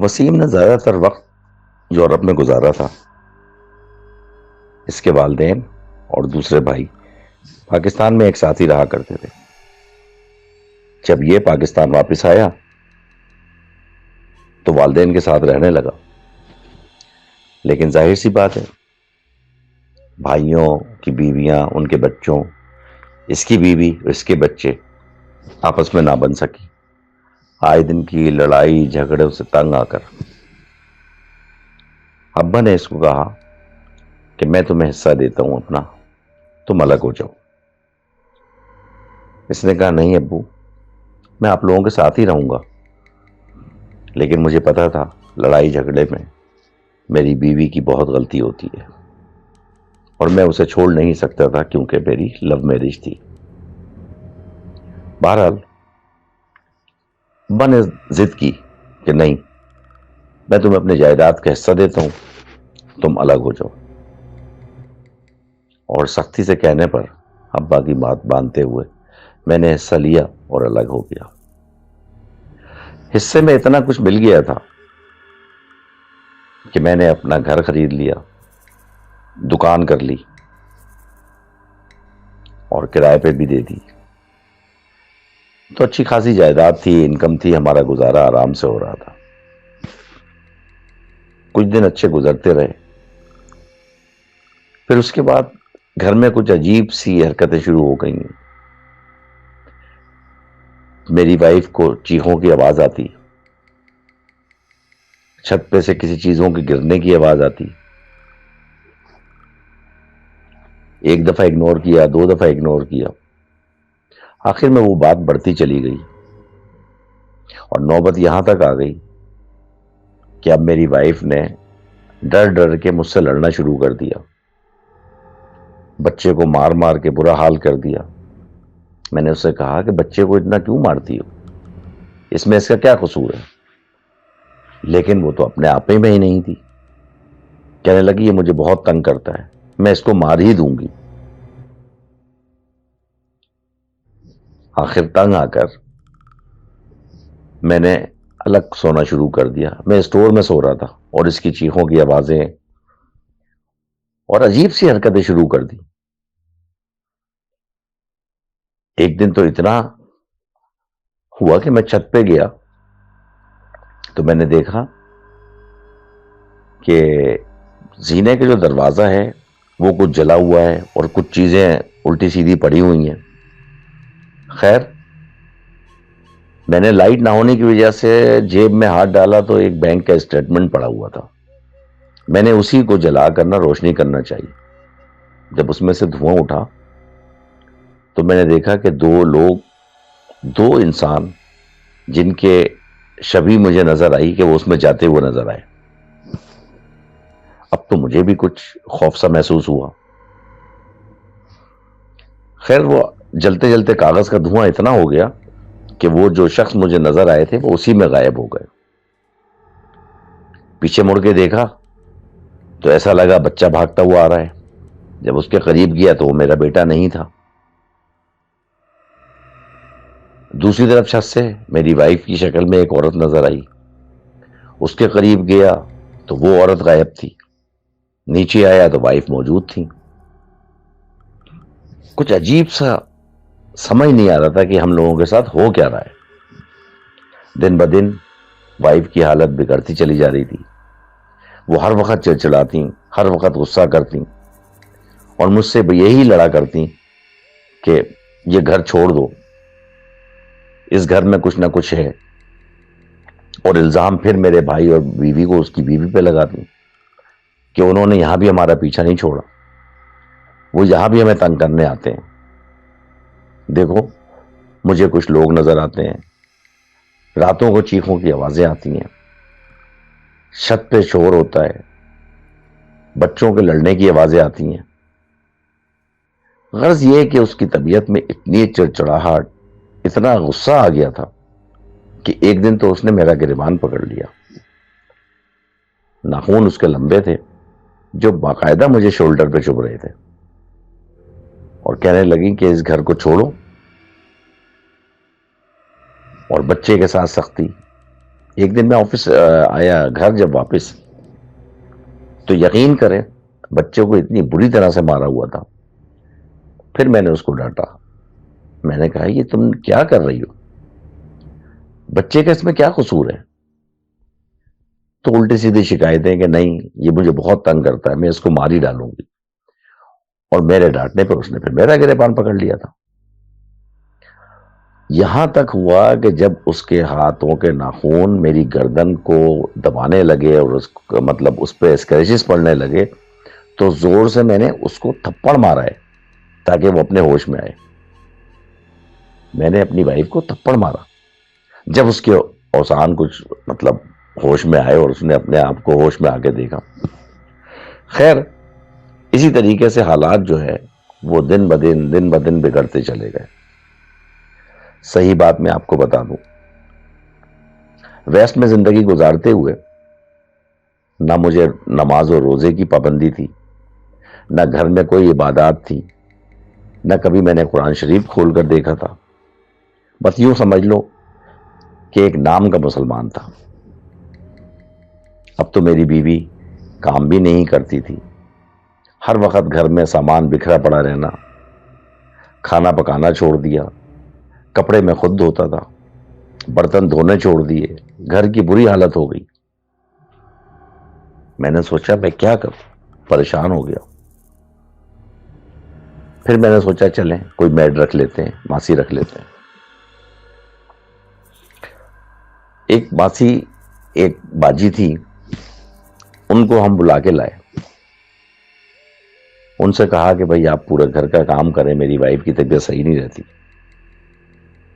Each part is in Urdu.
وسیم نے زیادہ تر وقت یورپ میں گزارا تھا. اس کے والدین اور دوسرے بھائی پاکستان میں ایک ساتھ ہی رہا کرتے تھے. جب یہ پاکستان واپس آیا تو والدین کے ساتھ رہنے لگا. لیکن ظاہر سی بات ہے، بھائیوں کی بیویاں، ان کے بچوں، اس کی بیوی اور اس کے بچے آپس میں نہ بن سکی. آئے دن کی لڑائی جھگڑے سے تنگ آ کر ابا نے اس کو کہا کہ میں تمہیں حصہ دیتا ہوں اپنا، تم الگ ہو جاؤ. اس نے کہا نہیں ابو، میں آپ لوگوں کے ساتھ ہی رہوں گا. لیکن مجھے پتا تھا لڑائی جھگڑے میں میری بیوی کی بہت غلطی ہوتی ہے اور میں اسے چھوڑ نہیں سکتا تھا کیونکہ میری لو میرج تھی. بہرحال ابا نے ضد کی کہ نہیں، میں تمہیں اپنے جائیداد کا حصہ دیتا ہوں، تم الگ ہو جاؤ. اور سختی سے کہنے پر ابا کی بات باندھتے ہوئے میں نے حصہ لیا اور الگ ہو گیا. حصے میں اتنا کچھ مل گیا تھا کہ میں نے اپنا گھر خرید لیا، دکان کر لی اور کرائے پہ بھی دے دی. تو اچھی خاصی جائیداد تھی، انکم تھی، ہمارا گزارا آرام سے ہو رہا تھا. کچھ دن اچھے گزرتے رہے. پھر اس کے بعد گھر میں کچھ عجیب سی حرکتیں شروع ہو گئیں. میری وائف کو چیخوں کی آواز آتی، چھت پہ سے کسی چیزوں کے گرنے کی آواز آتی. ایک دفعہ اگنور کیا، دو دفعہ اگنور کیا. آخر میں وہ بات بڑھتی چلی گئی اور نوبت یہاں تک آ گئی کہ اب میری وائف نے ڈر ڈر کے مجھ سے لڑنا شروع کر دیا. بچے کو مار مار کے برا حال کر دیا. میں نے اس سے کہا کہ بچے کو اتنا کیوں مارتی ہو، اس میں اس کا کیا قصور ہے؟ لیکن وہ تو اپنے آپ میں ہی نہیں تھی. کہنے لگی یہ مجھے بہت تنگ کرتا ہے، میں اس کو مار ہی دوں گی. آخر تنگ آ کر میں نے الگ سونا شروع کر دیا. میں اسٹور میں سو رہا تھا اور اس کی چیخوں کی آوازیں اور عجیب سی حرکتیں شروع کر دی. ایک دن تو اتنا ہوا کہ میں چھت پہ گیا تو میں نے دیکھا کہ زینے کا جو دروازہ ہے وہ کچھ جلا ہوا ہے اور کچھ چیزیں الٹی سیدھی پڑی ہوئی ہیں. خیر، میں نے لائٹ نہ ہونے کی وجہ سے جیب میں ہاتھ ڈالا تو ایک بینک کا اسٹیٹمنٹ پڑا ہوا تھا. میں نے اسی کو جلا کرنا روشنی کرنا چاہیے. جب اس میں سے دھواں اٹھا تو میں نے دیکھا کہ دو انسان جن کے شبیہ مجھے نظر آئی کہ وہ اس میں جاتے ہوئے نظر آئے. اب تو مجھے بھی کچھ خوف سا محسوس ہوا. خیر، وہ جلتے جلتے کاغذ کا دھواں اتنا ہو گیا کہ وہ جو شخص مجھے نظر آئے تھے وہ اسی میں غائب ہو گئے. پیچھے مڑ کے دیکھا تو ایسا لگا بچہ بھاگتا ہوا آ رہا ہے. جب اس کے قریب گیا تو وہ میرا بیٹا نہیں تھا. دوسری طرف چھت سے میری وائف کی شکل میں ایک عورت نظر آئی. اس کے قریب گیا تو وہ عورت غائب تھی. نیچے آیا تو وائف موجود تھی. کچھ عجیب سا سمجھ نہیں آ رہا تھا کہ ہم لوگوں کے ساتھ ہو کیا رہا ہے. دن بدن وائف کی حالت بگڑتی چلی جا رہی تھی. وہ ہر وقت چڑچڑاتی، ہر وقت غصہ کرتی اور مجھ سے یہی لڑا کرتی کہ یہ گھر چھوڑ دو، اس گھر میں کچھ نہ کچھ ہے. اور الزام پھر میرے بھائی اور بیوی کو اس کی بیوی پہ لگاتی کہ انہوں نے یہاں بھی ہمارا پیچھا نہیں چھوڑا، وہ یہاں بھی ہمیں تنگ کرنے آتے ہیں. دیکھو، مجھے کچھ لوگ نظر آتے ہیں، راتوں کو چیخوں کی آوازیں آتی ہیں، چھت پہ شور ہوتا ہے، بچوں کے لڑنے کی آوازیں آتی ہیں. غرض یہ کہ اس کی طبیعت میں اتنی چڑچڑاہٹ، اتنا غصہ آ گیا تھا کہ ایک دن تو اس نے میرا گریبان پکڑ لیا. ناخون اس کے لمبے تھے جو باقاعدہ مجھے شولڈر پہ چبھ رہے تھے اور کہنے لگی کہ اس گھر کو چھوڑو. اور بچے کے ساتھ سختی. ایک دن میں آفس آیا گھر جب واپس، تو یقین کریں بچے کو اتنی بری طرح سے مارا ہوا تھا. پھر میں نے اس کو ڈانٹا. میں نے کہا یہ تم کیا کر رہی ہو، بچے کا اس میں کیا قصور ہے؟ تو الٹی سیدھی شکایتیں کہ نہیں یہ مجھے بہت تنگ کرتا ہے، میں اس کو مار ہی ڈالوں گی. اور میرے ڈانٹنے پر اس نے پھر میرا گریبان پکڑ لیا تھا. یہاں تک ہوا کہ جب اس کے ہاتھوں کے ناخن میری گردن کو دبانے لگے اور مطلب اس پہ اسکریچز پڑنے لگے، تو زور سے میں نے اس کو تھپڑ مارا ہے تاکہ وہ اپنے ہوش میں آئے. میں نے اپنی وائف کو تھپڑ مارا. جب اس کے اوسان کچھ مطلب ہوش میں آئے اور اس نے اپنے آپ کو ہوش میں آ کے دیکھا. خیر اسی طریقے سے حالات جو ہے وہ دن بدن بگڑتے چلے گئے. صحیح بات میں آپ کو بتا دوں، ویسٹ میں زندگی گزارتے ہوئے نہ مجھے نماز اور روزے کی پابندی تھی، نہ گھر میں کوئی عبادات تھی، نہ کبھی میں نے قرآن شریف کھول کر دیکھا تھا. بس یوں سمجھ لو کہ ایک نام کا مسلمان تھا. اب تو میری بیوی کام بھی نہیں کرتی تھی، ہر وقت گھر میں سامان بکھرا پڑا رہنا، کھانا پکانا چھوڑ دیا، کپڑے میں خود دھوتا تھا، برتن دھونے چھوڑ دیے، گھر کی بری حالت ہو گئی. میں نے سوچا میں کیا کروں، پریشان ہو گیا. پھر میں نے سوچا چلیں کوئی میڈ رکھ لیتے ہیں، ماسی رکھ لیتے ہیں. ایک ماسی ایک باجی تھی، ان کو ہم بلا کے لائے. ان سے کہا کہ بھائی آپ پورے گھر کا کام کریں، میری وائف کی طبیعت صحیح نہیں رہتی.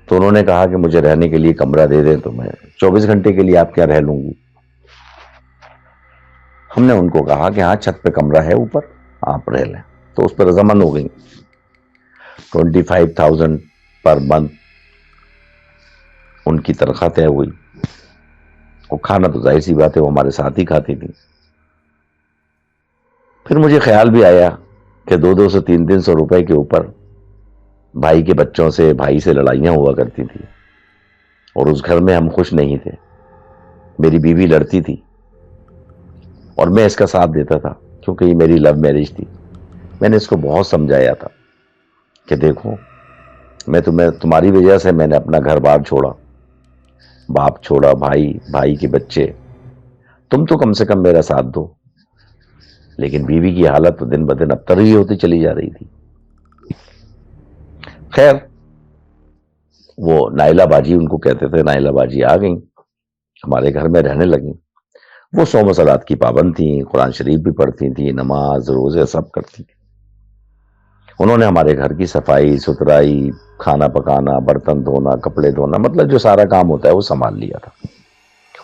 تو انہوں نے کہا کہ مجھے رہنے کے لیے کمرہ دے دیں تو میں 24 گھنٹے کے لیے آپ کیا رہ لوں گی. ہم نے ان کو کہا کہ ہاں چھت پہ کمرہ ہے اوپر، آپ رہ لیں. تو اس پر رضامند ہو گئی. 25,000 پر منتھ ان کی تنخواہ طے ہوئی. اور کھانا تو ظاہر سی بات ہے وہ ہمارے ساتھ ہی کھاتی تھی. پھر مجھے خیال بھی آیا کہ 200 سے 300 روپے کے اوپر بھائی کے بچوں سے، بھائی سے لڑائیاں ہوا کرتی تھی، اور اس گھر میں ہم خوش نہیں تھے. میری بیوی لڑتی تھی اور میں اس کا ساتھ دیتا تھا کیونکہ یہ میری لو میرج تھی. میں نے اس کو بہت سمجھایا تھا کہ دیکھو میں تمہاری وجہ سے میں نے اپنا گھر بار چھوڑا، باپ چھوڑا، بھائی کے بچے، تم تو کم سے کم میرا ساتھ دو. لیکن بیوی کی حالت تو دن بدن ابتر ہی ہوتی چلی جا رہی تھی. خیر وہ نائلہ باجی ان کو کہتے تھے، نائلہ باجی آ گئیں، ہمارے گھر میں رہنے لگیں. وہ 100 مسلات کی پابند تھیں، قرآن شریف بھی پڑھتی تھیں، نماز روزے سب کرتی تھیں. انہوں نے ہمارے گھر کی صفائی ستھرائی، کھانا پکانا، برتن دھونا، کپڑے دھونا، مطلب جو سارا کام ہوتا ہے وہ سنبھال لیا تھا.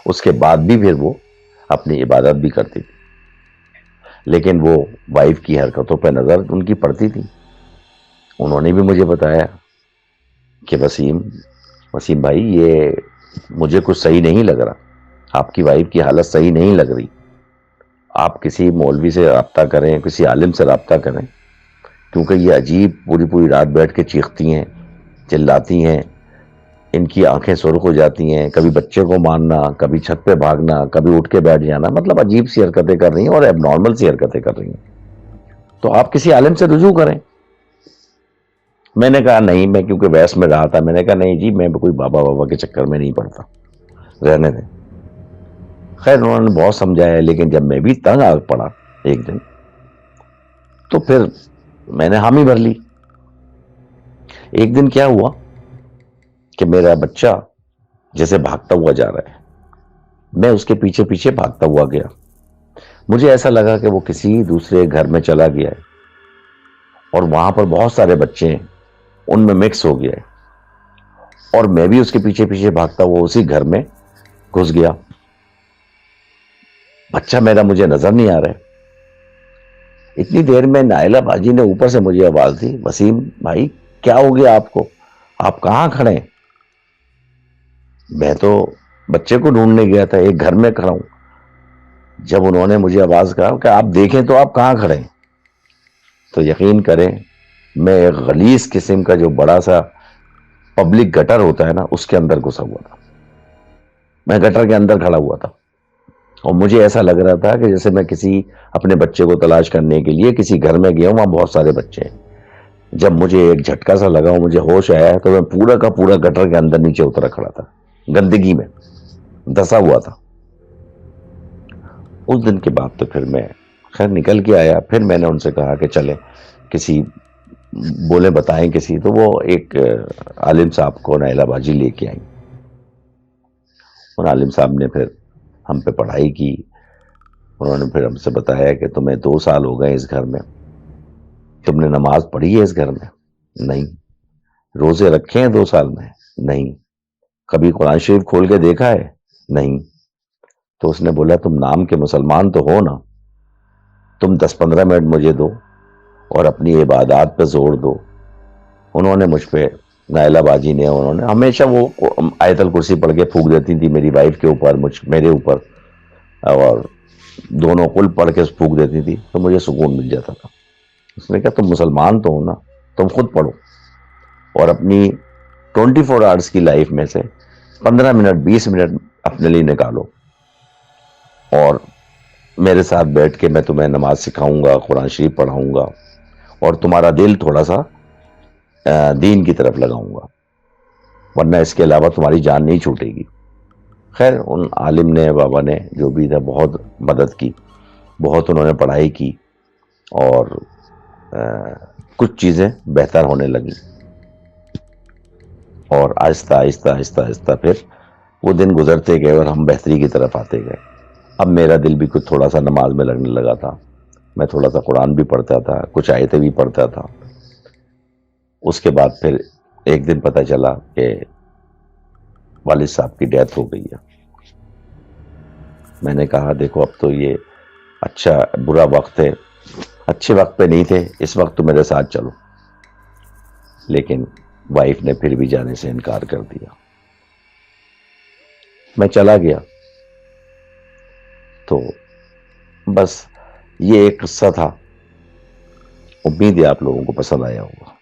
اس کے بعد بھی پھر وہ اپنی عبادت بھی کرتی تھی. لیکن وہ وائف کی حرکتوں پہ نظر ان کی پڑتی تھی. انہوں نے بھی مجھے بتایا کہ وسیم بھائی یہ مجھے کچھ صحیح نہیں لگ رہا، آپ کی وائف کی حالت صحیح نہیں لگ رہی. آپ کسی مولوی سے رابطہ کریں، کسی عالم سے رابطہ کریں، کیونکہ یہ عجیب پوری رات بیٹھ کے چیختی ہیں، چلاتی ہیں، ان کی آنکھیں سرخ ہو جاتی ہیں، کبھی بچے کو مارنا، کبھی چھت پہ بھاگنا، کبھی اٹھ کے بیٹھ جانا، مطلب عجیب سی حرکتیں کر رہی ہیں اور اب نارمل سی حرکتیں کر رہی ہیں. تو آپ کسی عالم سے رجوع کریں. میں نے کہا نہیں، میں کیونکہ ویس میں رہا تھا، میں نے کہا نہیں جی میں کوئی بابا کے چکر میں نہیں پڑتا، رہنے دیں. خیر انہوں نے بہت سمجھایا، لیکن جب میں بھی تنگ آ پڑا ایک دن تو پھر میں نے حامی بھر لی. ایک دن کیا ہوا کہ میرا بچہ جیسے بھاگتا ہوا جا رہا ہے، میں اس کے پیچھے پیچھے بھاگتا ہوا گیا. مجھے ایسا لگا کہ وہ کسی دوسرے گھر میں چلا گیا ہے اور وہاں پر بہت سارے بچے ہیں، ان میں مکس ہو گیا ہے، اور میں بھی اس کے پیچھے پیچھے بھاگتا ہوا اسی گھر میں گھس گیا. بچہ میرا مجھے نظر نہیں آ رہا ہے. اتنی دیر میں نائلہ باجی نے اوپر سے مجھے آواز دی، وسیم بھائی کیا ہو گیا آپ کو، آپ کہاں کھڑے ہیں؟ میں تو بچے کو ڈھونڈنے گیا تھا، ایک گھر میں کھڑا ہوں. جب انہوں نے مجھے آواز کہا کہ آپ دیکھیں تو آپ کہاں کھڑے ہیں، تو یقین کریں میں ایک غلیظ قسم کا جو بڑا سا پبلک گٹر ہوتا ہے نا، اس کے اندر گھسا ہوا تھا. میں گٹر کے اندر کھڑا ہوا تھا اور مجھے ایسا لگ رہا تھا کہ جیسے میں کسی اپنے بچے کو تلاش کرنے کے لیے کسی گھر میں گیا ہوں، وہاں بہت سارے بچے ہیں۔ جب مجھے ایک جھٹکا سا لگا اور مجھے ہوش آیا تو میں پورا کا پورا گٹر کے اندر نیچے اترا کھڑا تھا، گندگی میں دھسا ہوا تھا۔ اس دن کے بعد تو پھر میں خیر نکل کے آیا۔ پھر میں نے ان سے کہا کہ چلیں کسی بولے بتائیں کسی، تو وہ ایک عالم صاحب کو نیلہ باجی لے کے آئیں۔ اور عالم صاحب نے پھر ہم پہ پڑھائی کی۔ انہوں نے پھر ہم سے بتایا کہ تمہیں 2 سال ہو گئے اس گھر میں، تم نے نماز پڑھی ہے اس گھر میں؟ نہیں۔ روزے رکھے ہیں 2 سال میں؟ نہیں۔ کبھی قرآن شریف کھول کے دیکھا ہے؟ نہیں۔ تو اس نے بولا تم نام کے مسلمان تو ہو نا، تم 10-15 منٹ مجھے دو اور اپنی عبادات پہ زور دو۔ انہوں نے مجھ پہ نائلہ باجی نے انہوں نے ہمیشہ وہ آیت الکرسی پڑھ کے پھونک دیتی تھی میری وائف کے اوپر، میرے اوپر، اور دونوں قل پڑھ کے پھونک دیتی تھی تو مجھے سکون مل جاتا تھا۔ اس نے کہا تم مسلمان تو ہو نا، تم خود پڑھو اور اپنی 24 آورس کی لائف میں سے 15 منٹ 20 منٹ اپنے لیے نکالو اور میرے ساتھ بیٹھ کے میں تمہیں نماز سکھاؤں گا، قرآن شریف پڑھاؤں گا اور تمہارا دل تھوڑا سا دین کی طرف لگاؤں گا، ورنہ اس کے علاوہ تمہاری جان نہیں چھوٹے گی۔ خیر ان عالم نے، بابا نے، جو بھی تھا، بہت مدد کی، بہت انہوں نے پڑھائی کی اور کچھ چیزیں بہتر ہونے لگیں اور آہستہ آہستہ آہستہ آہستہ پھر وہ دن گزرتے گئے اور ہم بہتری کی طرف آتے گئے۔ اب میرا دل بھی کچھ تھوڑا سا نماز میں لگنے لگا تھا، میں تھوڑا سا قرآن بھی پڑھتا تھا، کچھ آیتیں بھی پڑھتا تھا۔ اس کے بعد پھر ایک دن پتہ چلا کہ والد صاحب کی ڈیتھ ہو گئی ہے۔ میں نے کہا دیکھو اب تو یہ اچھا برا وقت ہے، اچھے وقت پہ نہیں تھے، اس وقت تو میرے ساتھ چلو، لیکن وائف نے پھر بھی جانے سے انکار کر دیا۔ میں چلا گیا۔ تو بس یہ ایک قصہ تھا، امید ہے آپ لوگوں کو پسند آیا ہوگا۔